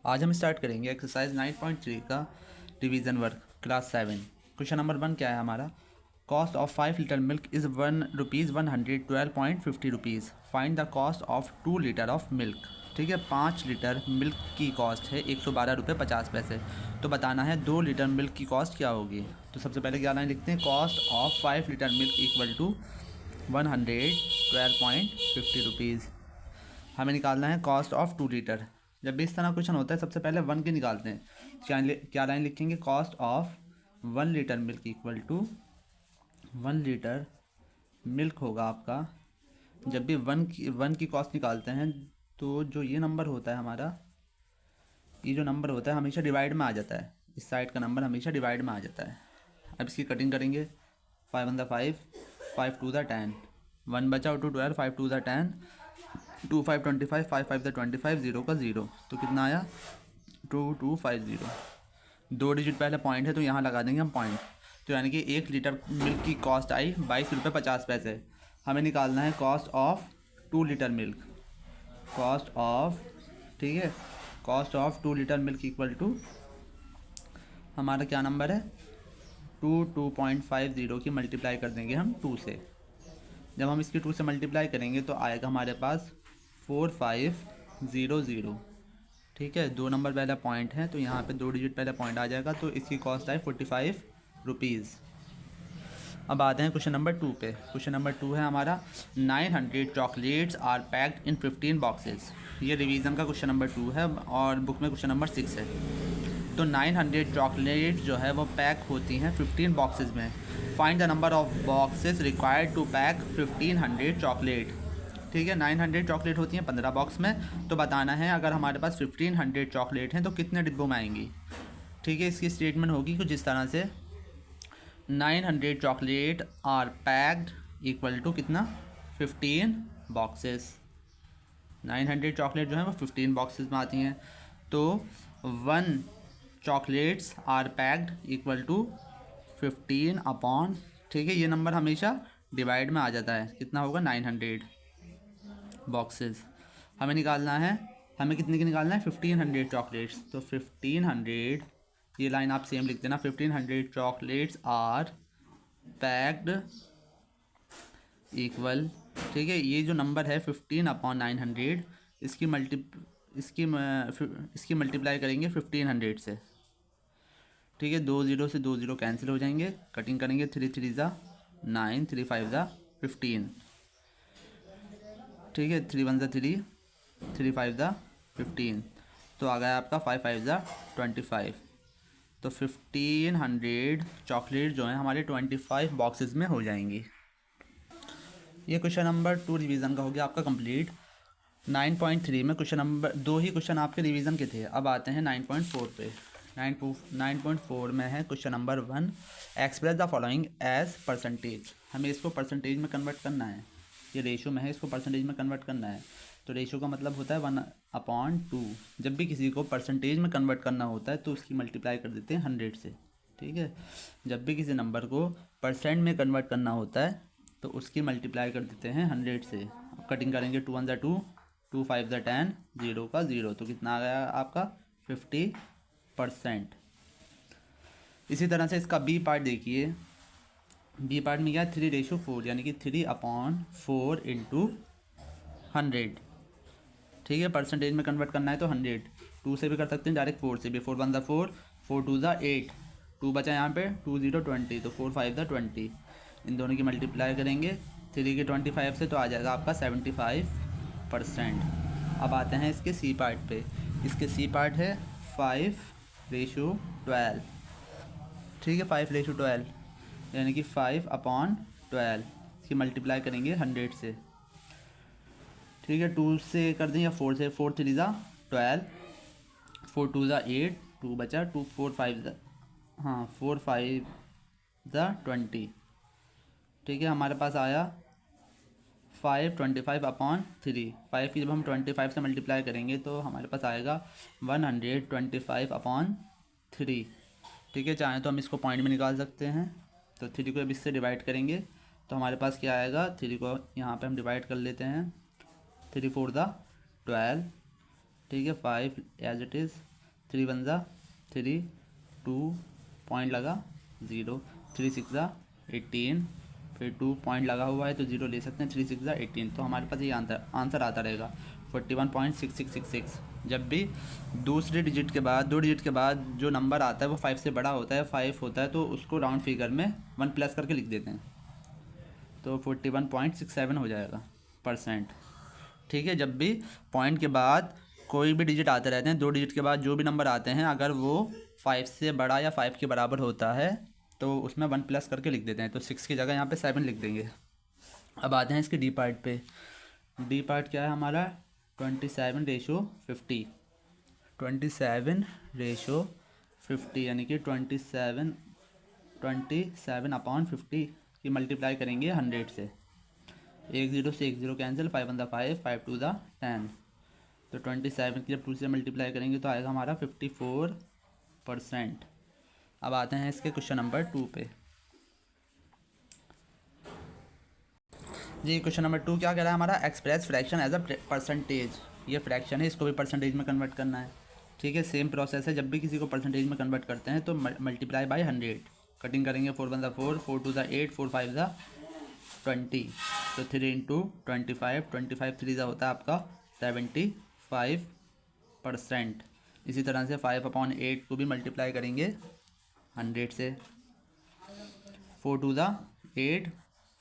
आज हम स्टार्ट करेंगे एक्सरसाइज 9.3 का revision work class 7। Question number 1 क्या है हमारा। Cost of 5 litre milk is ₹112.50। Find the cost of 2 litre of milk. ठीक है, 5 लीटर मिल्क की कॉस्ट है ₹112.50। तो बताना है 2 लीटर मिल्क की कॉस्ट क्या होगी। तो सबसे पहले क्या लाइन लिखते हैं, cost of 5 litre milk equal to ₹112.50। हमें निकालना है कॉस्ट ऑफ 2 लीटर। जब भी इस तरह क्वेश्चन होता है सबसे पहले 1 के निकालते हैं। क्या लाइन लिखेंगे, cost of 1 litre milk equal to 1 litre milk होगा आपका। जब भी वन की कॉस्ट निकालते हैं तो जो ये नंबर होता है हमारा, ये जो नंबर होता है हमेशा डिवाइड में आ जाता है। इस साइड का नंबर हमेशा डिवाइड में आ जाता है। अब इसकी कटिंग करेंगे, 5 1 5, 5 2 10, 1 बचा 2 12, 5 2 10, 2 5 25, 5 5 25, 0 का 0, तो कितना आया 2250। 2 डिजिट पहले पॉइंट है तो यहाँ लगा देंगे हम पॉइंट। तो यानी कि 1 लीटर मिल्क की कॉस्ट आई ₹22.50। हमें निकालना है cost of 2 litre milk. Cost of, ठीक है, cost of 2 litre milk equal to हमारा क्या नंबर है 2.50 की मल्टीप्लाई कर देंगे हम 2 से। जब हम इसकी 2 से मल्टीप्लाई करेंगे तो आएगा हमारे पास 4500। ठीक है, 2 नंबर पहला पॉइंट है तो यहाँ पे 2 डिजिट पहले पॉइंट आ जाएगा, तो इसकी कॉस्ट आई ₹45। अब आते हैं क्वेश्चन नंबर 2 पे। क्वेश्चन नंबर 2 है हमारा 900 chocolates are packed in 15 boxes. ये रिवीजन का क्वेश्चन नंबर 2 है और बुक में क्वेश्चन नंबर 6 है। तो 900 चॉकलेट जो है वो पैक होती हैं 15 बॉक्सेस में। Find the number of boxes required to pack 1500 chocolate. ठीक है, 900 चॉकलेट होती हैं 15 बॉक्स में। तो बताना है अगर हमारे पास 1500 चॉकलेट हैं तो कितने डिब्बों में आएंगी। ठीक है, इसकी स्टेटमेंट होगी कुछ इस तरह से, 900 chocolate are packed equal to कितना 15 बॉक्सेस। 900 चॉकलेट जो है वो 15 बॉक्सेस में आती हैं। तो 1 chocolates are packed equal to 15 upon, ठीक है, ये नंबर हमेशा डिवाइड में आ जाता है, कितना होगा 900 बॉक्सेस। हमें निकालना है, हमें कितने की निकालना है 1500 चॉकलेट्स। तो 1500, ये लाइन आप सेम लिख देना, 1500 चॉकलेट्स आर पैक्ड इक्वल, ठीक है, ये जो नंबर है 15 अपॉन 900, इसकी मल्टीप्लाई करेंगे 1500 से। ठीक है, 2 0 से 2 0 कैंसिल हो जाएंगे, कटिंग करेंगे, 3 3 ज़ा 9, 3 5 ज़ा 15। ठीक है, 3 1 ज़ा 3, 3 5 ज़ा 15, तो आ गया आपका 5 5 ज़ा 25। तो 1500 चॉकलेट जो है हमारे 25 बॉक्सेस में हो जाएंगी। ये क्वेश्चन नंबर 2 रिवीजन का हो गया आपका कंप्लीट। 9.3 में क्वेश्चन नंबर 2 ही क्वेश्चन आपके रिवीजन के थे। अब आते हैं 9.4 पे। 9.4 में है question number 1, express the following as percentage. हमें इसको परसेंटेज में कन्वर्ट करना है। ये रेशो में है, इसको परसेंटेज में कन्वर्ट करना है। तो रेशो का मतलब होता है 1/2। जब भी किसी को परसेंटेज में कन्वर्ट करना होता है तो उसकी मल्टीप्लाई कर देते हैं 100 से। ठीक है, जब भी किसी नंबर को परसेंट में कन्वर्ट करना होता है तो उसकी मल्टीप्लाई कर देते हैं 100 से। अब कटिंग करेंगे, 2 1 ज़ा 2, 2 5 ज़ा 10, 0 का 0, तो कितना आ गया आपका 50%। इसी तरह से इसका बी पार्ट देखिए। बी पार्ट में क्या है 3:4, यानी कि 3/4 इंटू 100। ठीक है, परसेंटेज में कन्वर्ट करना है तो 100, 2 से भी कर सकते हैं डायरेक्ट, 4 से भी। 4 1 ज़ा 4, 4 2 ज़ा 8, 2 बचा यहाँ पे, 2 0 20, तो 4 5 ज़ा 20। इन दोनों की मल्टीप्लाई करेंगे 3 के 25 से तो आ जाएगा आपका 75%। अब आते हैं इसके सी पार्ट पे। इसके सी पार्ट है 5:12। ठीक है, 5:12 यानी कि 5/12। इसकी मल्टीप्लाई करेंगे 100 से। ठीक है, 2 से कर दें या 4 से, 4 3 ज़ा 12, 4 2 ज़ा 8, 2 बचा, 2 4 5 ज़ा, हाँ 4 5 ज़ा 20। ठीक है, हमारे पास आया 525/3। 5 की जब हम 25 से मल्टीप्लाई करेंगे तो हमारे पास आएगा 125/3। ठीक है, चाहें तो हम इसको पॉइंट में निकाल सकते हैं। तो 3 को अब इससे डिवाइड करेंगे तो हमारे पास क्या आएगा, 3 को यहाँ पे हम डिवाइड कर लेते हैं, 3 4 ज़ा 12। ठीक है, 5 एज इट इज़, 3 वन ज़ा 3, 2 पॉइंट लगा 0, 3 6 ज़ा 18, फिर 2 पॉइंट लगा हुआ है तो 0 ले सकते हैं, 3 6 ज़ा 18। तो हमारे पास ये आंसर आता रहेगा 41.6666। जब भी दूसरे डिजिट के बाद, 2 डिजिट के बाद जो नंबर आता है वो 5 से बड़ा होता है, 5 होता है, तो उसको राउंड फिगर में 1 प्लस करके लिख देते हैं, तो 41.67 हो जाएगा %। ठीक है, जब भी पॉइंट के बाद कोई भी डिजिट आते रहते हैं, 2 डिजिट के बाद जो भी नंबर आते हैं, अगर वो 5 से बड़ा या 5 के बराबर होता है तो उसमें 1 प्लस करके लिख देते हैं, तो 6 की जगह यहाँ पे 7 लिख देंगे। अब आते हैं इसके डी पार्ट पे। डी पार्ट क्या है हमारा 27/50, 27/50 यानी कि 27/50 की मल्टीप्लाई करेंगे 100 से। 1 0 से 1 0 कैंसिल, 5 1 5, 5 2 10, तो 27 की जब 2 से मल्टीप्लाई करेंगे तो आएगा हमारा 54%। अब आते हैं इसके क्वेश्चन नंबर 2 पे। जी क्वेश्चन नंबर 2 क्या कह रहा है हमारा, express fraction as a percentage. ये फ्रैक्शन है, इसको भी परसेंटेज में कन्वर्ट करना है। ठीक है, सेम प्रोसेस है, जब भी किसी को परसेंटेज में कन्वर्ट करते हैं तो मल्टीप्लाई बाय 100, कटिंग करेंगे 4 1 4, 4 2 8, 4 5 20, तो 3 × 25, 25 3 होता है आपका 75%। इसी तरह से 5/8 को भी मल्टीप्लाई करेंगे 100 से, 4 2 8,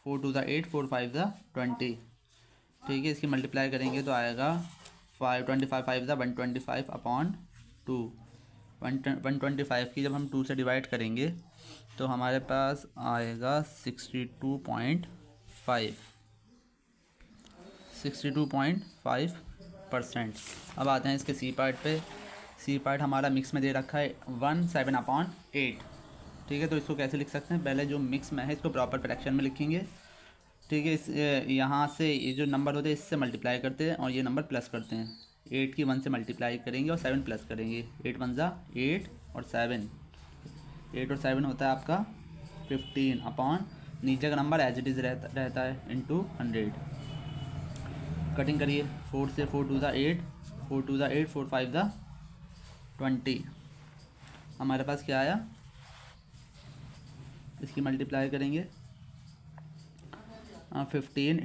4 2 8, 4 5 20। ठीक है, इसकी मल्टीप्लाई करेंगे तो आएगा 25 5 125/2। 125 की जब हम 2 से डिवाइड करेंगे तो हमारे पास आएगा 62.5%। अब आते हैं इसके सी पार्ट पे। सी पार्ट हमारा मिक्स में दे रखा है 17/8। ठीक है, तो इसको कैसे लिख सकते हैं, पहले जो मिक्स में है इसको प्रॉपर फ्रैक्शन में लिखेंगे। ठीक है, इस यहाँ से ये जो नंबर होते हैं इससे मल्टीप्लाई करते हैं और ये नंबर प्लस करते हैं। 8 की 1 से मल्टीप्लाई करेंगे और 7 प्लस करेंगे, 8 1 8 और 7, 8 और 7 होता है आपका 15 नीचे का नंबर एज इट इज़ रहता है इंटू 100। कटिंग करिए, 4 से 4 2 8, 4 2 8, 4 5 20। हमारे पास क्या आया, इसकी मल्टीप्लाई करेंगे 15 ×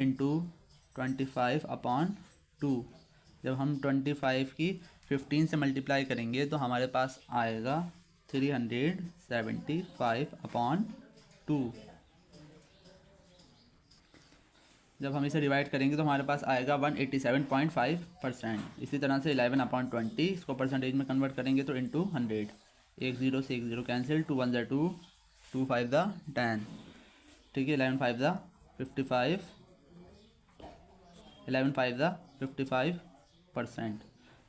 25/2। जब हम 25 की 15 से मल्टीप्लाई करेंगे तो हमारे पास आएगा 375/2। जब हम इसे डिवाइड करेंगे तो हमारे पास आएगा 187.5%। इसी तरह से 11/20 इसको परसेंटेज में कन्वर्ट करेंगे तो इंटू 100, 1 0 से 1 0 कैंसिल, 2 1 2, 2 5 10। ठीक है, 11 5 55, 11 5 55%।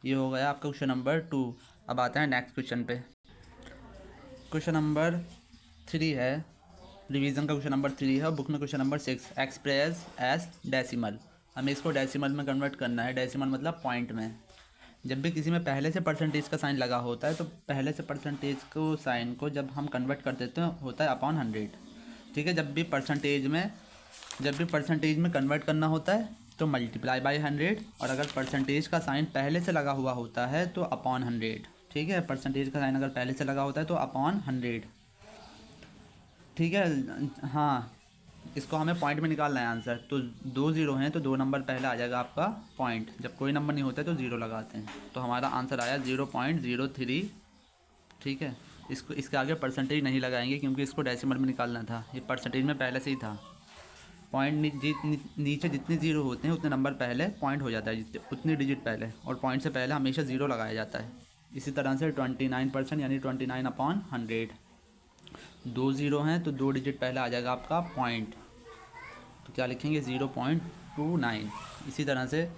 ये हो गया आपका क्वेश्चन नंबर 2। अब आता है नेक्स्ट क्वेश्चन पे। क्वेश्चन नंबर 3 है, रिवीजन का क्वेश्चन नंबर 3 है और बुक में question number 6, express as decimal. हमें इसको डेसिमल में कन्वर्ट करना है। डेसिमल मतलब पॉइंट में। जब भी किसी में पहले से परसेंटेज का साइन लगा होता है तो पहले से परसेंटेज को साइन को जब हम कन्वर्ट कर देते हैं होता है अपॉन 100। ठीक है, जब भी परसेंटेज में कन्वर्ट करना होता है तो मल्टीप्लाई बाय 100, और अगर परसेंटेज का साइन पहले से लगा हुआ होता है तो अपॉन 100। ठीक है, परसेंटेज का साइन अगर पहले से लगा होता है तो अपॉन 100। ठीक है, हाँ, इसको हमें पॉइंट में निकालना है आंसर। तो 2 0 हैं तो 2 नंबर पहले आ जाएगा आपका पॉइंट। जब कोई नंबर नहीं होता है तो 0 लगाते हैं, तो हमारा आंसर आया 0.03। ठीक है, इसको इसके आगे परसेंटेज नहीं लगाएंगे क्योंकि इसको डेसिमल में निकालना था, ये परसेंटेज में पहले से ही था। पॉइंट नीचे जितने 0 होते हैं उतने नंबर पहले पॉइंट हो जाता है, उतनी डिजिट पहले, और पॉइंट से पहले हमेशा 0 लगाया जाता है। इसी तरह से 29% यानी 29/100। 2 0 हैं तो 2 डिजिट पहले आ जाएगा आपका पॉइंट, तो क्या लिखेंगे 0.29। इसी तरह से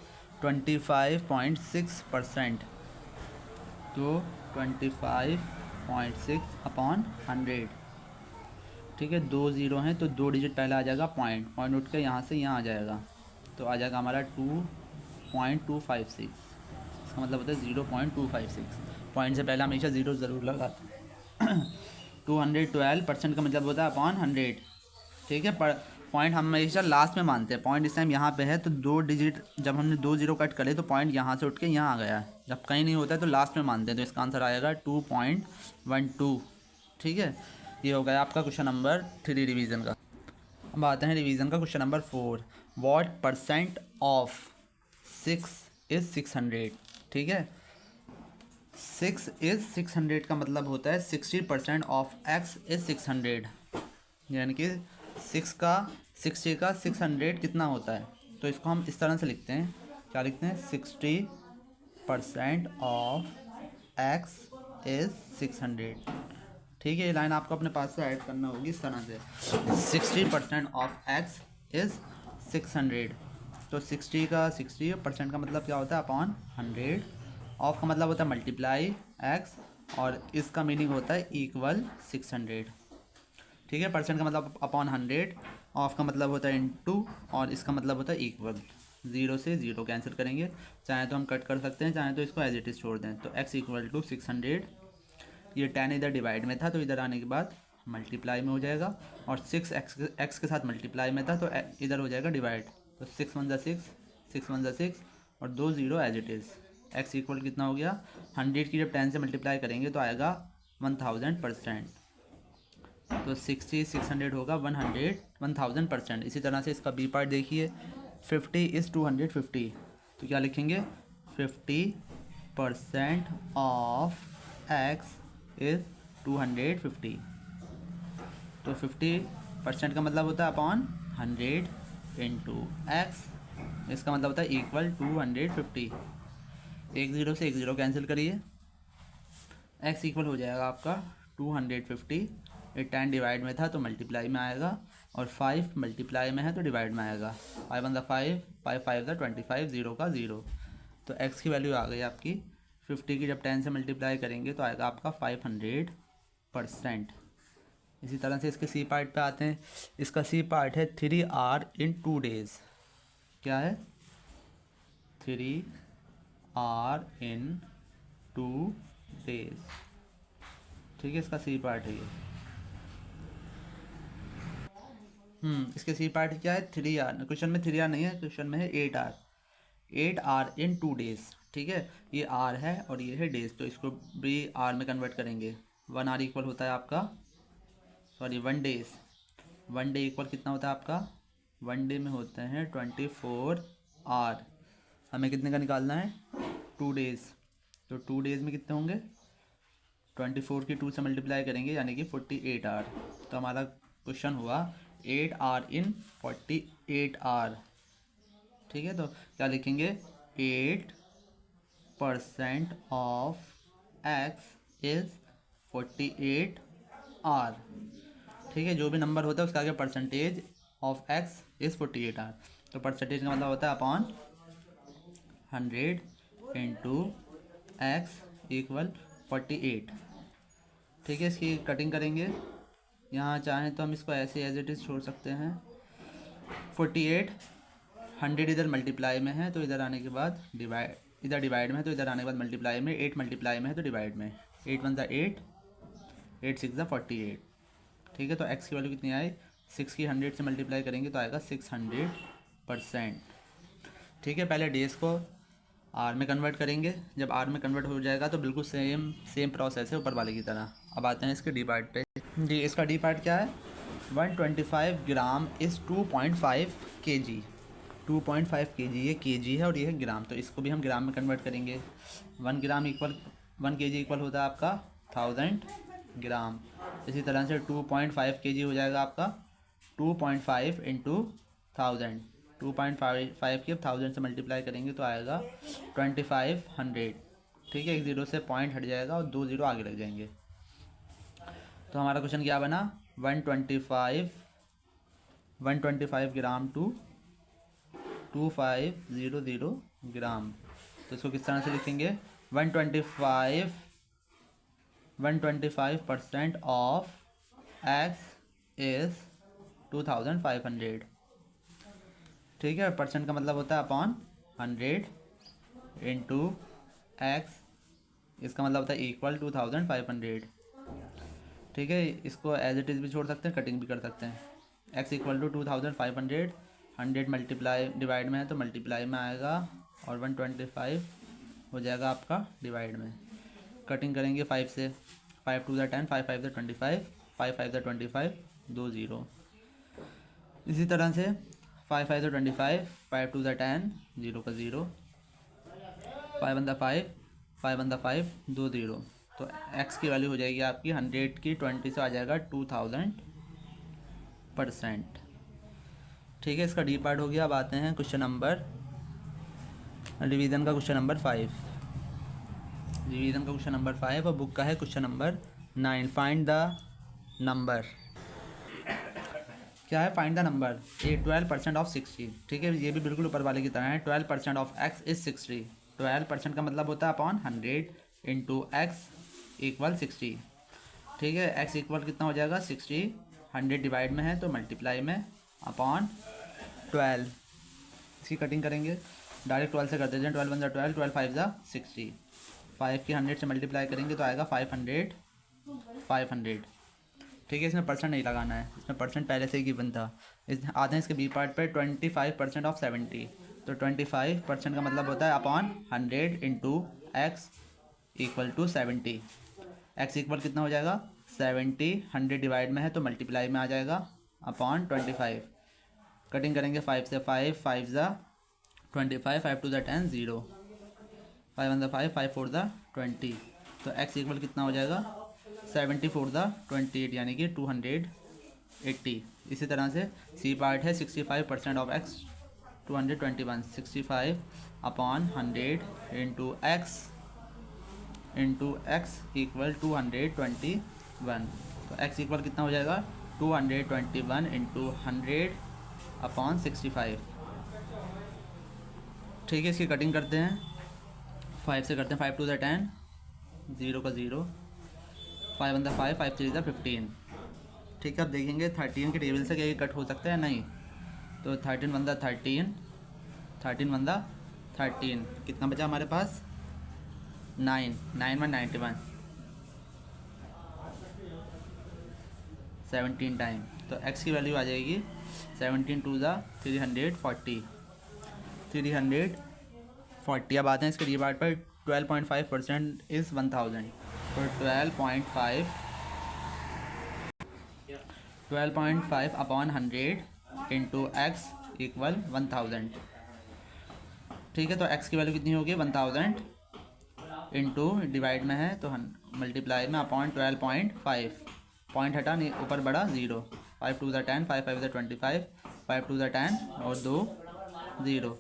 25.6%, तो 25.6/100। ठीक है, 2 0 हैं तो 2 डिजिट पहले आ जाएगा पॉइंट उठ के यहाँ से यहाँ आ जाएगा, तो आ जाएगा हमारा 2.256। इसका मतलब होता है 0.256। पॉइंट से पहले हमेशा 0 ज़रूर लगाते हैं। 212% का मतलब होता है अपॉन 100। ठीक है, पॉइंट हम हमेशा लास्ट में मानते हैं। पॉइंट इस टाइम यहाँ पे है तो 2 डिजिट जब हमने 2 जीरो कट करे तो पॉइंट यहाँ से उठ के यहाँ आ गया। जब कहीं नहीं होता है तो लास्ट में मानते हैं, तो इसका आंसर आएगा 2.12। ठीक है, ये हो गया आपका क्वेश्चन नंबर 3 रिवीजन का। अब आते हैं रिवीजन का question number 4। What percent of 6 is 600। ठीक है, 6 इज़ 600 का मतलब होता है 60% ऑफ x इज़ 600, यानी कि 60 का 600 कितना होता है। तो इसको हम इस तरह से लिखते हैं, क्या लिखते हैं, 60% ऑफ x इज़ 600। ठीक है, ये लाइन आपको अपने पास से ऐड करना होगी इस तरह से, 60% ऑफ x इज़ 600। तो 60 का 60% का मतलब क्या होता है, अपॉन 100। ऑफ का मतलब होता है मल्टीप्लाई x, और इसका मीनिंग होता है इक्वल 600। ठीक है, परसेंट का मतलब अपॉन 100, ऑफ का मतलब होता है इनटू, और इसका मतलब होता है इक्वल। 0 से 0 कैंसिल करेंगे, चाहे तो हम कट कर सकते हैं, चाहे तो इसको एज इट इज़ छोड़ दें। तो x इक्वल टू 600, ये 10 इधर डिवाइड में था तो इधर आने के बाद मल्टीप्लाई में हो जाएगा, और 6 x के साथ मल्टीप्लाई में था तो इधर हो जाएगा डिवाइड। तो 6 1 6, 6 1 6, और 2 0 as it is. x equal कितना हो गया, 100 की जब 10 से मल्टीप्लाई करेंगे तो आएगा 1000%। तो 60 600 होगा 1000%। इसी तरह से इसका बी पार्ट देखिए, 50 इज़ 250। तो क्या लिखेंगे, 50% ऑफ x इज़ 250। तो 50% का मतलब होता है अपॉन 100 इंटू एक्स, इसका मतलब होता है इक्वल 250। एक ज़ीरो से एक ज़ीरो कैंसिल करिए, x इक्वल हो जाएगा आपका 250। ये 10 डिवाइड में था तो मल्टीप्लाई में आएगा, और 5 मल्टीप्लाई में है तो डिवाइड में आएगा। 5 1 5, 5 5 25, 0 का 0। तो x की वैल्यू आ गई आपकी 50 की जब 10 से मल्टीप्लाई करेंगे तो आएगा आपका 500%। इसी तरह से इसके सी पार्ट पे आते हैं। इसका सी पार्ट है 3R इन 2 डेज़। क्या है, 3R इन 2 डेज़। ठीक है, इसका सी पार्ट है ये। इसके सी पार्ट क्या है, 3R। क्वेश्चन में 3R नहीं है, क्वेश्चन में है 8R। 8R इन 2 डेज़। ठीक है, ये R है और ये है डेज़, तो इसको भी R में कन्वर्ट करेंगे। 1R इक्वल होता है आपका, सॉरी 1 डेज़, 1 डे इक्वल कितना होता है आपका, 1 डे में होते हैं 24 आवर। हमें कितने का निकालना है, 2 डेज़। तो 2 डेज़ में कितने होंगे, 24 की 2 से मल्टीप्लाई करेंगे यानी कि 48 आवर। तो हमारा क्वेश्चन हुआ 8R इन 48 आवर। ठीक है, तो क्या लिखेंगे, 8% ऑफ x इज़ 48 आवर। ठीक है, जो भी नंबर होता है उसका आगे percentage of x is 48 hour. तो परसेंटेज का मतलब होता है अपॉन 100 इंटू एक्स इक्वल 48। ठीक है, इसकी कटिंग करेंगे, यहाँ चाहें तो हम इसको ऐसे एज इट इज़ छोड़ सकते हैं। 48, 100 इधर मल्टीप्लाई में है तो इधर आने के बाद डिवाइड, इधर डिवाइड में है तो इधर आने के बाद मल्टीप्लाई में, 8 मल्टीप्लाई में है तो डिवाइड में। 8 1 8, 8 6 48। ठीक है, तो x की वैल्यू कितनी आई, 6 की 100 से मल्टीप्लाई करेंगे तो आएगा 600%। ठीक है, पहले डेज़ को आर में कन्वर्ट करेंगे, जब आर में कन्वर्ट हो जाएगा तो बिल्कुल सेम प्रोसेस है ऊपर वाले की तरह। अब आते हैं इसके डी पार्ट पे। जी, इसका डी पार्ट क्या है, 125 ग्राम इज़ 2.5 kg। 2.5 kg, ये kg है और ये है ग्राम, तो इसको भी हम ग्राम में कन्वर्ट करेंगे। 1 ग्राम इक्वल 1 kg इक्वल होता है आपका 1000 ग्राम। इसी तरह से 2.5 kg हो जाएगा आपका 2.5 इंटू 1000। 2.5 की अब 1000 से मल्टीप्लाई करेंगे तो आएगा 2500। ठीक है, एक ज़ीरो से पॉइंट हट जाएगा और 2 ज़ीरो आगे लग जाएंगे। तो हमारा क्वेश्चन क्या बना, 125 ग्राम टू 2500 ग्राम। तो इसको किस तरह से लिखेंगे, 125% ऑफ x इज़ 2500। ठीक है, परसेंट का मतलब होता है अपॉन 100 इंटू एक्स, इसका मतलब होता है इक्वल 2500। ठीक है, इसको एज इट इज़ भी छोड़ सकते हैं, कटिंग भी कर सकते हैं। X equal to 2500, 100 multiply divide में है तो मल्टीप्लाई में आएगा, और 125 हो जाएगा आपका डिवाइड में। कटिंग करेंगे 5 से, 5 2 10, 5 5 25, 5 5 25, 2 0। इसी तरह से 5 5 25, 5 2 10, 0 का 0, 5 1 5, 5 1 5, 2 0। तो x की वैल्यू हो जाएगी आपकी 100 की 20 से आ जाएगा 2000%। ठीक है, इसका डी पार्ट हो गया। अब आते हैं क्वेश्चन नंबर, रिवीजन का क्वेश्चन नंबर 5। रिवीजन का क्वेश्चन नंबर 5 और बुक का है question number 9। Find the number. क्या है? Find the number. A 12% of 60। ठीक है, ये भी बिल्कुल ऊपर वाले की तरह है। 12% ऑफ x इज 60। 12% का मतलब होता है अपॉन 100 इंटू एक्स इक्वल 60। ठीक है, x इक्वल कितना हो जाएगा 60, 100 डिवाइड में है तो मल्टीप्लाई में अपॉन 12। इसकी कटिंग करेंगे, डायरेक्ट 12 से करते हैं। 12 1 12, 12 5 60। 5 की 100 से मल्टीप्लाई करेंगे तो आएगा 500। ठीक है, इसमें परसेंट नहीं लगाना है, इसमें परसेंट पहले से ही गिवन था। इस आते हैं इसके बी पार्ट पे। 25% ऑफ 70। तो 25% का मतलब होता है upon 100 into x equal to 70। X equal कितना हो जाएगा 70, 100 डिवाइड में है तो मल्टीप्लाई में आ जाएगा अपॉन 25। कटिंग करेंगे 5 से, 5 5 25, 5 2 10, 0, 5 1 5, 5 4 20। तो एक्स इक्वल कितना हो जाएगा 70 4 28, यानी कि 280। इसी तरह से सी पार्ट है 65% of x 221। 65 upon 100 into x equal 221। तो एक्स इक्वल कितना हो जाएगा 221 इंटू 100 अपॉन 65। ठीक है, इसकी कटिंग करते हैं। 5 से करते हैं। 5 2 10, 0 का 0, 5 1 5, 5 3 15। ठीक है, अब देखेंगे 13 के टेबल से क्या ये कट हो सकता है? नहीं। तो 13 1 13, 13 1 13, कितना बचा हमारे पास 9, 9 1 91, 17 टाइम। तो x की वैल्यू आ जाएगी 17 2 340, 340। अब आते हैं इसके डिवाइड पर। 12.5% इज़ 1000। तो 12.5 अपॉन 100 इंटू एक्स इक्वल 1000। ठीक है, तो x की वैल्यू कितनी होगी 1000 इंटू डिवाइड में है तो मल्टीप्लाई में अपॉन 12.5। पॉइंट हटा, नहीं ऊपर बढ़ा 0, 5 2 10, 5 5 25, 5 2 10 और 2 0,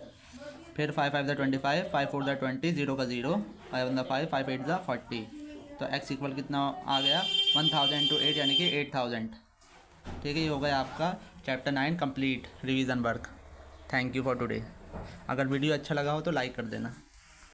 फिर 5 5 25, 5 4 20, 0 का 0, 5 1 5, 5 8 40। तो x इक्वल कितना आ गया 1000 इंटू 8, यानी कि 8000। ठीक है, ये हो गया आपका chapter 9 complete revision work. Thank you for today. अगर वीडियो अच्छा लगा हो तो लाइक कर देना।